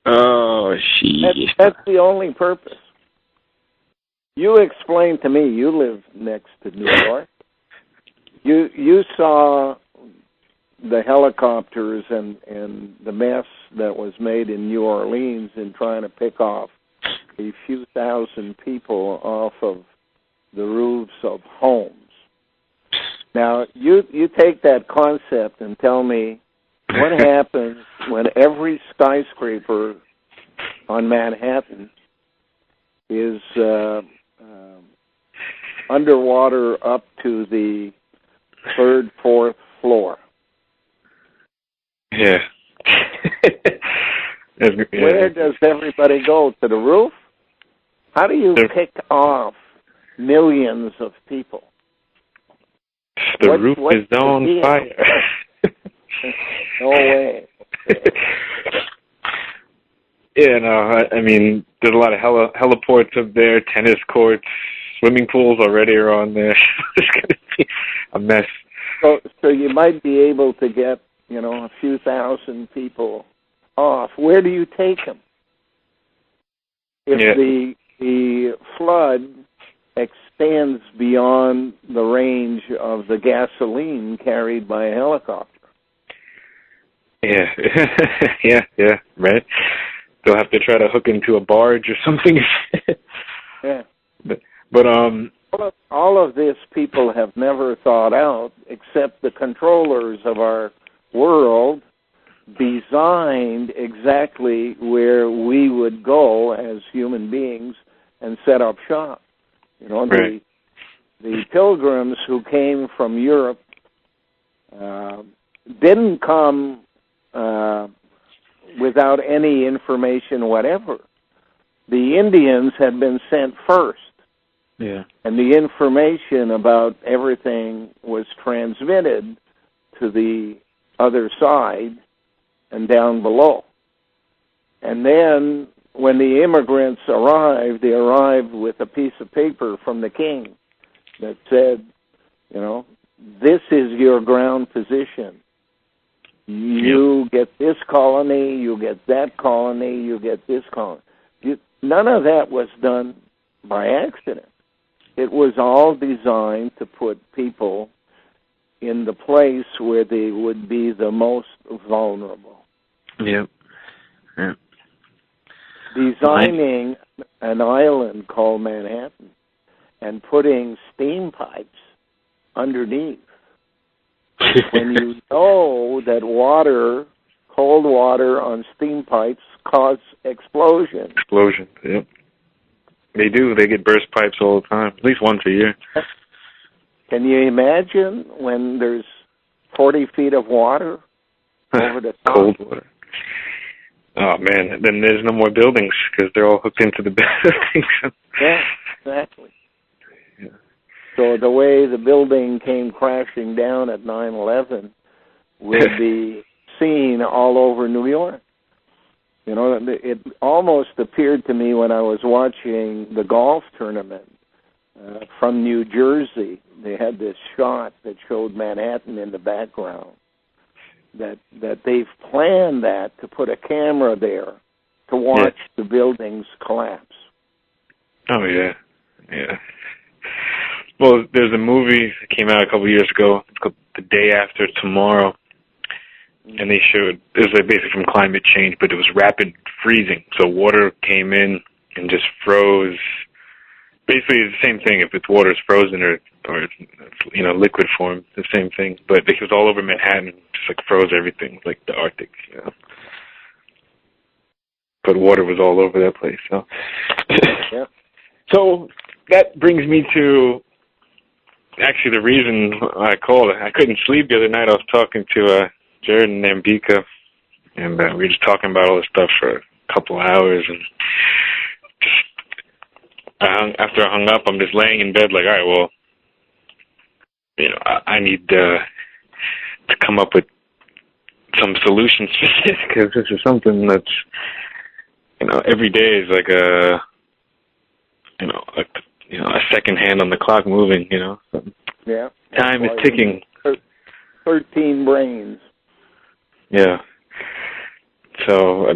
Oh, shit. That's the only purpose. You explain to me, you live next to New York. You saw the helicopters and the mess that was made in New Orleans in trying to pick off a few thousand people off of the roofs of homes. Now, you take that concept and tell me what happens when every skyscraper on Manhattan is underwater up to the third, fourth floor. Yeah. Where does everybody go? To the roof? How do you pick off millions of people? The roof is on fire. No way. Yeah, no, I mean, there's a lot of heliports up there, tennis courts, swimming pools already are on there. It's going to be a mess. So you might be able to get, a few thousand people off. Where do you take them? If the flood extends beyond the range of the gasoline carried by a helicopter. Yeah, yeah, right. They'll have to try to hook into a barge or something. Yeah. But all of this people have never thought out, except the controllers of our world designed exactly where we would go as human beings and set up shop. Right. The pilgrims who came from Europe didn't come without any information whatever. The Indians had been sent first. Yeah. And the information about everything was transmitted to the other side and down below. And then when the immigrants arrived, they arrived with a piece of paper from the king that said, this is your ground position. You get this colony, you get that colony, you get this colony. None of that was done by accident. It was all designed to put people in the place where they would be the most vulnerable. Yep. Yeah. designing an island called Manhattan and putting steam pipes underneath. When you know that cold water on steam pipes cause explosions. Explosions, yep. They do. They get burst pipes all the time, at least once a year. Can you imagine when there's 40 feet of water over the top? Cold water. Oh, man, then there's no more buildings because they're all hooked into the buildings. Yeah, exactly. Yeah. So the way the building came crashing down at 9/11 will be seen all over New York. You know, it almost appeared to me when I was watching the golf tournament from New Jersey. They had this shot that showed Manhattan in the background. That they've planned that to put a camera there to watch the buildings collapse. Oh, yeah. Yeah. Well, there's a movie that came out a couple years ago. It's called The Day After Tomorrow. And they showed, it was like basically from climate change, but it was rapid freezing. So water came in and just froze. Basically, it's the same thing if it's water's frozen or it's, you know, liquid form, the same thing. But it was all over Manhattan, just like froze everything, like the Arctic, you know. But water was all over that place. So, yeah. So that brings me to actually the reason I called. I couldn't sleep the other night. I was talking to Jared and Nambika, and we were just talking about all this stuff for a couple hours, and after I hung up, I'm just laying in bed like, all right, well, you know, I need to come up with some solutions for this, because this is something that's, you know, every day is like a second hand on the clock moving, you know. So yeah. Time is ticking. 13 brains. Yeah. So,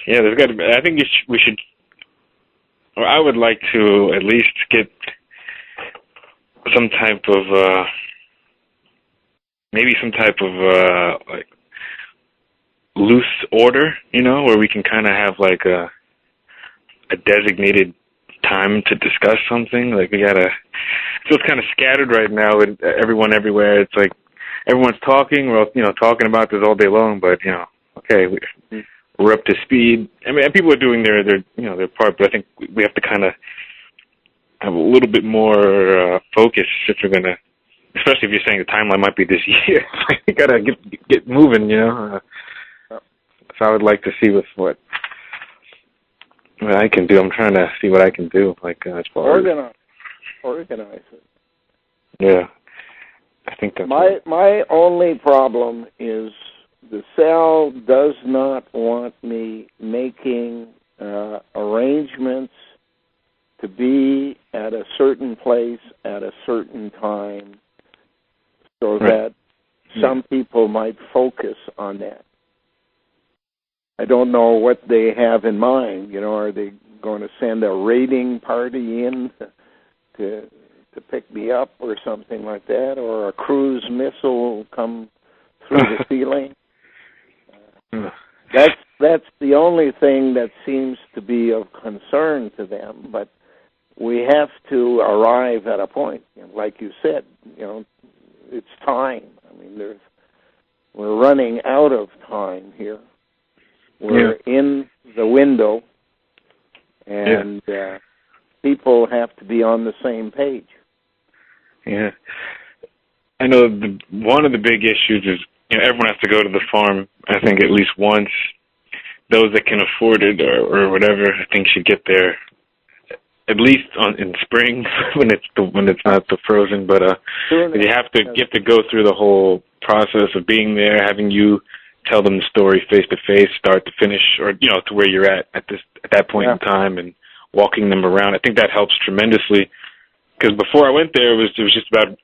yeah, there's got to be, I think we should, or I would like to at least get some type of, maybe some type of, like, loose order, you know, where we can kind of have, like, a designated time to discuss something. Like, we gotta, so it's kind of scattered right now with everyone everywhere. It's like, everyone's talking, we're, you know, talking about this all day long, but, you know, okay, we're up to speed. I mean, people are doing their you know, their part, but I think we have to kind of have a little bit more focus if we're gonna, especially if you're saying the timeline might be this year. You gotta get moving, you know. So I would like to see what I can do. I'm trying to see what I can do, like as far as organize it. Yeah, I think that's my only problem is the cell does not want me making arrangements to be at a certain place at a certain time, so that some people might focus on that. I don't know what they have in mind. You know, are they going to send a raiding party in to pick me up or something like that, or a cruise missile will come through the ceiling? That's the only thing that seems to be of concern to them. But we have to arrive at a point, you know, like you said. You know, it's time. I mean, we're running out of time here. We're in the window, and people have to be on the same page. Yeah. I know one of the big issues is, you know, everyone has to go to the farm, I think, at least once. Those that can afford it or whatever, I think should get there at least in spring when it's not so frozen. But you have to go through the whole process of being there, having you tell them the story face to face, start to finish, or, you know, to where you're at that point in time, and walking them around. I think that helps tremendously, because before I went there, it was just about,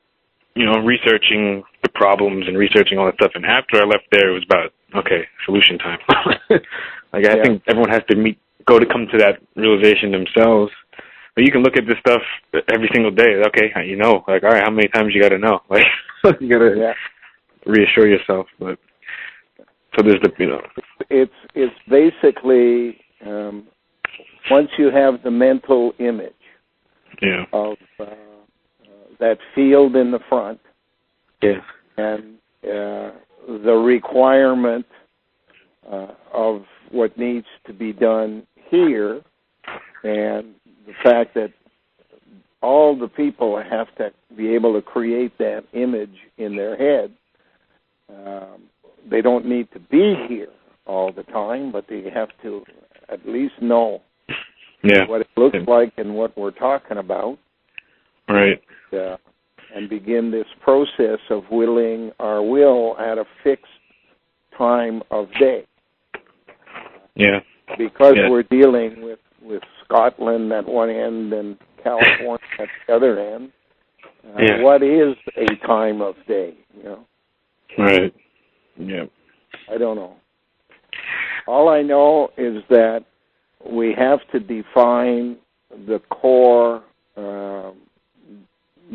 you know, researching the problems and researching all that stuff. And after I left there, it was about, okay, solution time. Like, I think everyone has to come to that realization themselves. But you can look at this stuff every single day. Okay, you know, like, all right, how many times you got to know? Like, you got to reassure yourself. But So there's the, It's basically once you have the mental image of that field in the front, and the requirement of what needs to be done here, and the fact that all the people have to be able to create that image in their head. They don't need to be here all the time, but they have to at least know what it looks like and what we're talking about. Right. And begin this process of willing our will at a fixed time of day. Yeah. Because we're dealing with Scotland at one end and California at the other end. What is a time of day? Right. Yeah. I don't know. All I know is that we have to define the core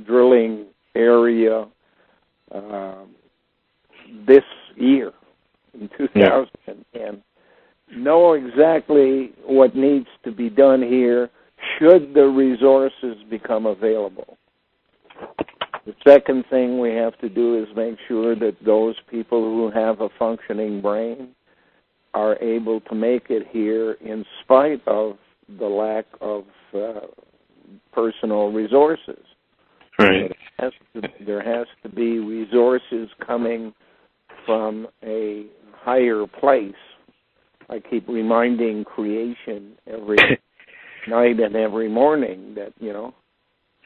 drilling area this year, in 2010. Know exactly what needs to be done here should the resources become available. The second thing we have to do is make sure that those people who have a functioning brain are able to make it here in spite of the lack of personal resources. Right. There has to be resources coming from a higher place. I keep reminding creation every night and every morning that,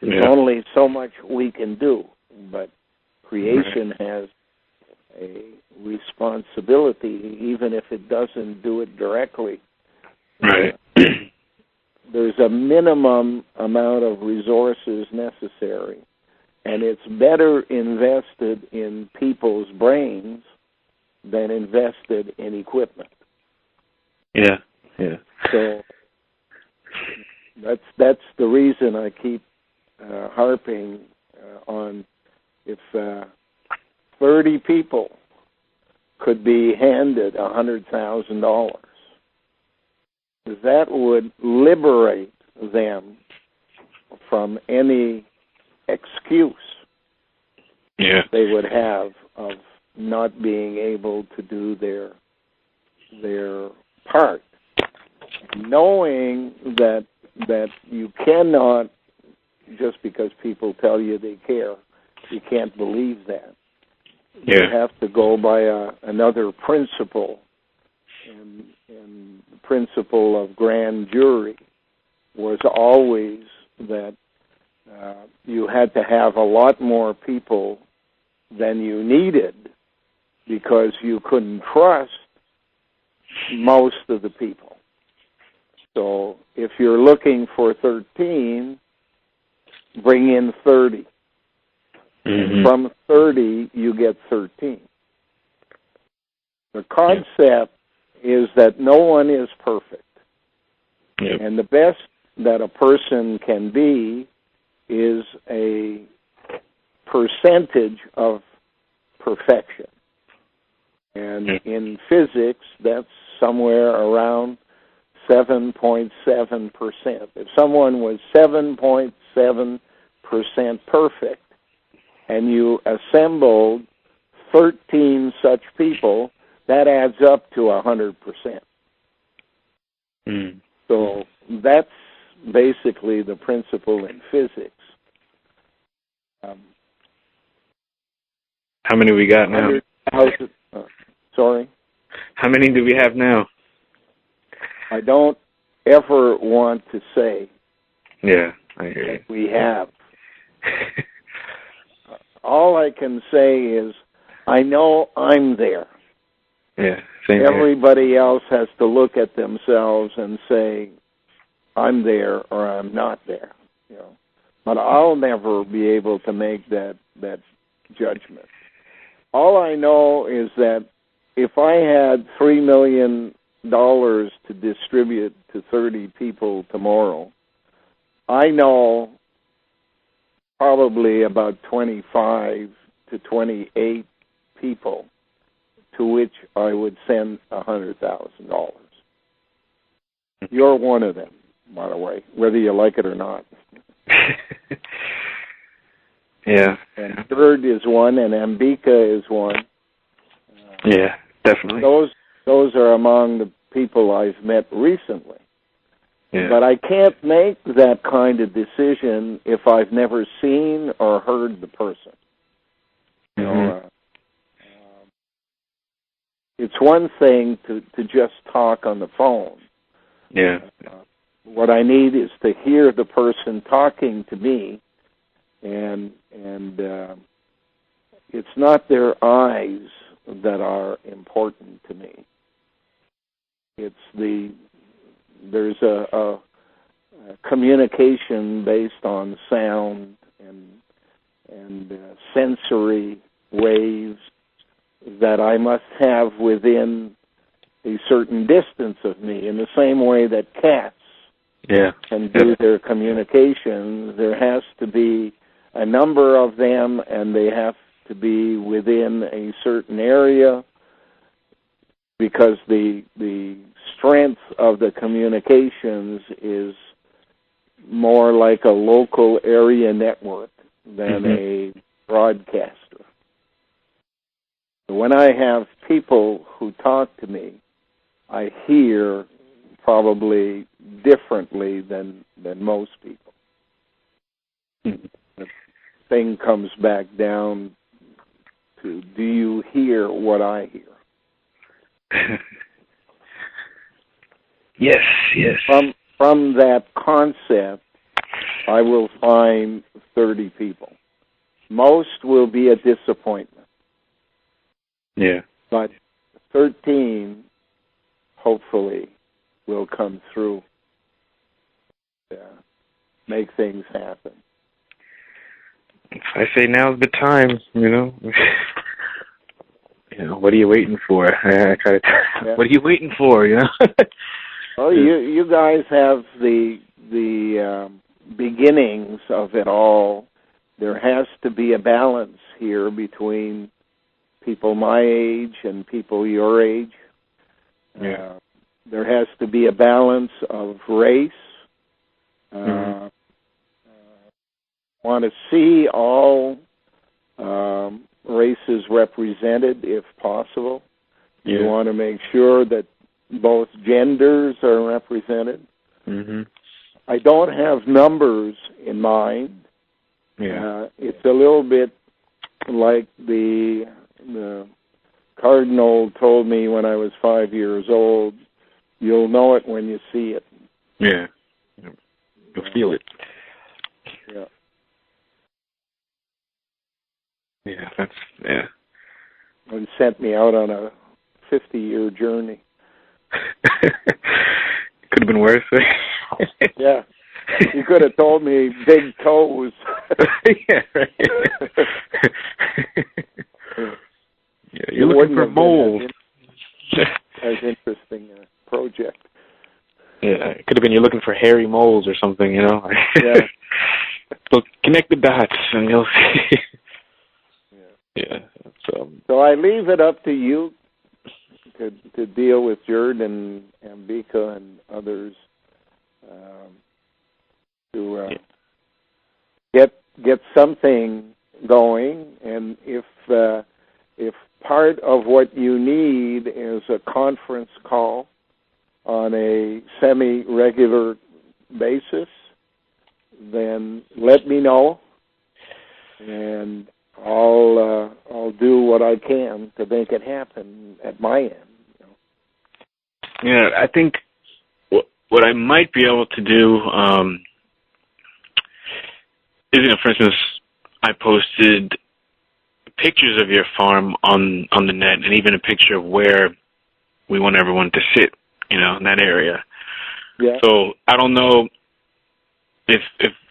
there's only so much we can do, but creation has a responsibility, even if it doesn't do it directly. Right. There's a minimum amount of resources necessary, and it's better invested in people's brains than invested in equipment. Yeah. So that's the reason I keep harping on if 30 people could be handed $100,000, that would liberate them from any excuse they would have of not being able to do their part. Knowing that you cannot, just because people tell you they care, you can't believe that. You have to go by another principle, and the principle of grand jury was always that you had to have a lot more people than you needed because you couldn't trust most of the people. So if you're looking for 13, bring in 30. And from 30, you get 13. The concept is that no one is perfect. And the best that a person can be is a percentage of perfection. And in physics, that's somewhere around 7.7%. If someone was 7.7% perfect, and you assembled 13 such people, that adds up to 100%. So that's basically the principle in physics. How many we got now? Sorry? How many do we have now? I don't ever want to say I hear you. we have. All I can say is I know I'm there. Same Everybody here. else has to look at themselves and say, I'm there or I'm not there. But I'll never be able to make that judgment. All I know is that if I had $3 million to distribute to 30 people tomorrow, I know probably about 25 to 28 people to which I would send $100,000. You're one of them, by the way, whether you like it or not. Yeah. And Gerd is one, and Ambika is one. Yeah, definitely. Those are among the people I've met recently. Yeah. But I can't make that kind of decision if I've never seen or heard the person. You know, it's one thing to just talk on the phone. Yeah. What I need is to hear the person talking to me, and it's not their eyes that are important to me. There's a communication based on sound and sensory waves that I must have within a certain distance of me. In the same way that cats can do their communication, there has to be a number of them, and they have to be within a certain area, because the strength of the communications is more like a local area network than a broadcaster. When I have people who talk to me, I hear probably differently than most people. The thing comes back down to, do you hear what I hear? Yes. From that concept, I will find 30 people. Most will be a disappointment. Yeah. But 13, hopefully, will come through, make things happen. I say now's the time, you know. You know, what are you waiting for? I try to. What are you waiting for? You know. Well, you guys have the beginnings of it all. There has to be a balance here between people my age and people your age. Yeah. There has to be a balance of race. Want to see all races represented, if possible. Yeah. You want to make sure that both genders are represented. I don't have numbers in mind. Yeah. It's a little bit like the Cardinal told me when I was 5 years old, you'll know it when you see it. Yeah. You'll feel it. Yeah. Yeah, And sent me out on a 50-year journey. Could have been worse. Yeah. You could have told me big toes. Yeah, right. Yeah, you're looking for moles. As interesting a project. Yeah, it could have been you're looking for hairy moles or something, you know. Yeah. So connect the dots and you'll see. Yeah. So I leave it up to you to deal with Gerd and Ambika and others to get something going. And if part of what you need is a conference call on a semi-regular basis, then let me know, and I'll do what I can to make it happen at my end. You know? Yeah, I think what I might be able to do is, you know, for instance, I posted pictures of your farm on the net, and even a picture of where we want everyone to sit, you know, in that area. Yeah. So I don't know if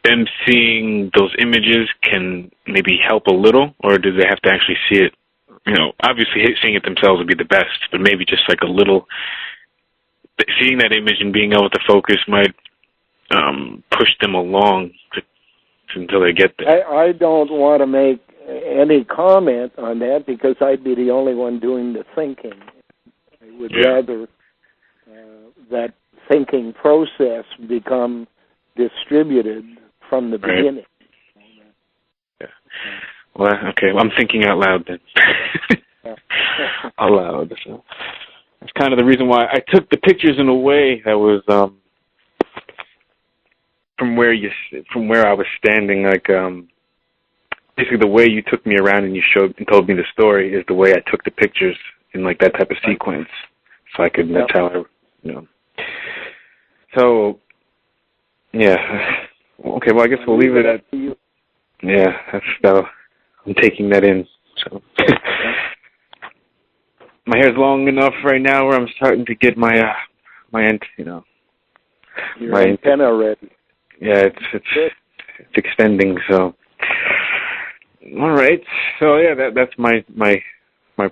them seeing those images can maybe help a little, or do they have to actually see it? You know, obviously seeing it themselves would be the best, but maybe just like a little, seeing that image and being able to focus might push them along until they get there. I don't want to make any comment on that because I'd be the only one doing the thinking. I would rather that thinking process become distributed from the beginning. Yeah. Well, okay. Well, I'm thinking out loud then. Out loud. So that's kind of the reason why I took the pictures in a way that was from where I was standing. Like basically the way you took me around and you showed and told me the story is the way I took the pictures in like that type of sequence. So I could. That's how I. So, yeah. Okay, well, I guess we'll leave it at... Yeah, I'm taking that in. So, my hair's long enough right now where I'm starting to get my Your antenna ready. Yeah, it's extending, so... All right. So, yeah, that's my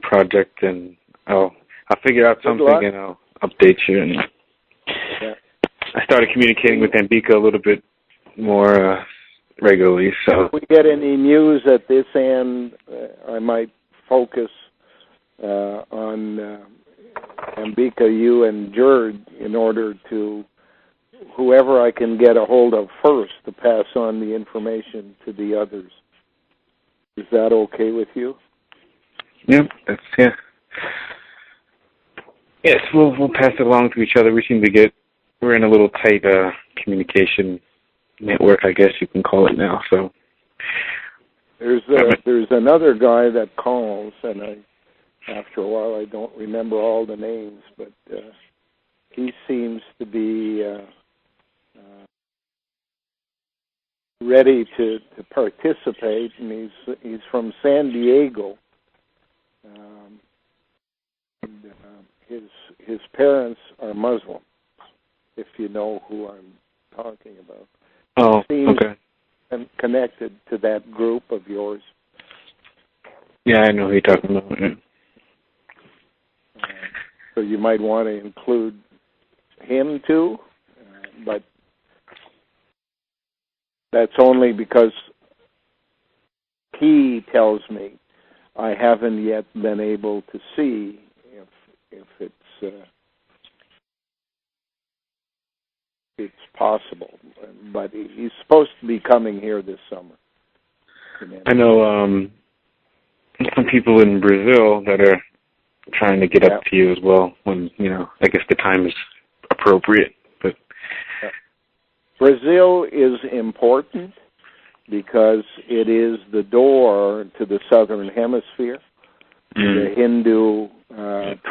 project, and I'll figure out something and I'll update you. And I started communicating with Ambika a little bit more regularly. So if we get any news at this end, I might focus on Ambika, you, and Gerd in order to whoever I can get a hold of first to pass on the information to the others. Is that okay with you? Yeah, Yes, we'll pass it along to each other. We're in a little tight communication network, I guess you can call it now. So there's another guy that calls, and after a while I don't remember all the names, but he seems to be ready to participate, and he's from San Diego. His parents are Muslim, if you know who I'm talking about. Oh, he seems okay. Connected to that group of yours. Yeah, I know who you're talking about. Yeah. So you might want to include him too, but that's only because he tells me I haven't yet been able to see if it's possible, but he's supposed to be coming here this summer. I know some people in Brazil that are trying to get up to you as well when, I guess the time is appropriate. But Brazil is important because it is the door to the southern hemisphere. The Hindu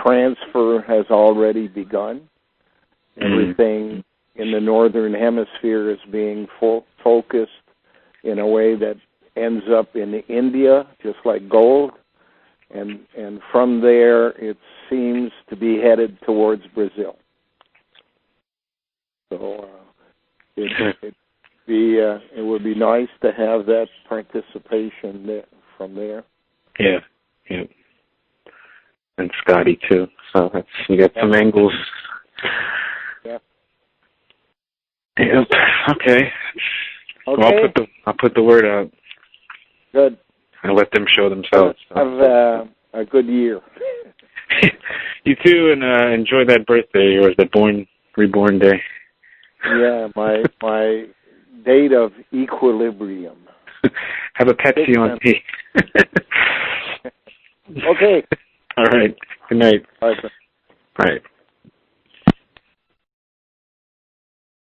transfer has already begun. Everything in the northern hemisphere is being focused in a way that ends up in India, just like gold. And from there, it seems to be headed towards Brazil. So it would be nice to have that participation from there. Yeah. And Scotty too. So you got some angles. Yeah. Yep. Okay. Well, I'll put the word out. Good. And let them show themselves. Have a good year. You too, and enjoy that birthday, or that reborn day. Yeah, my date of equilibrium. Have a Pepsi on me. Okay. All right. Good night. Bye. All right.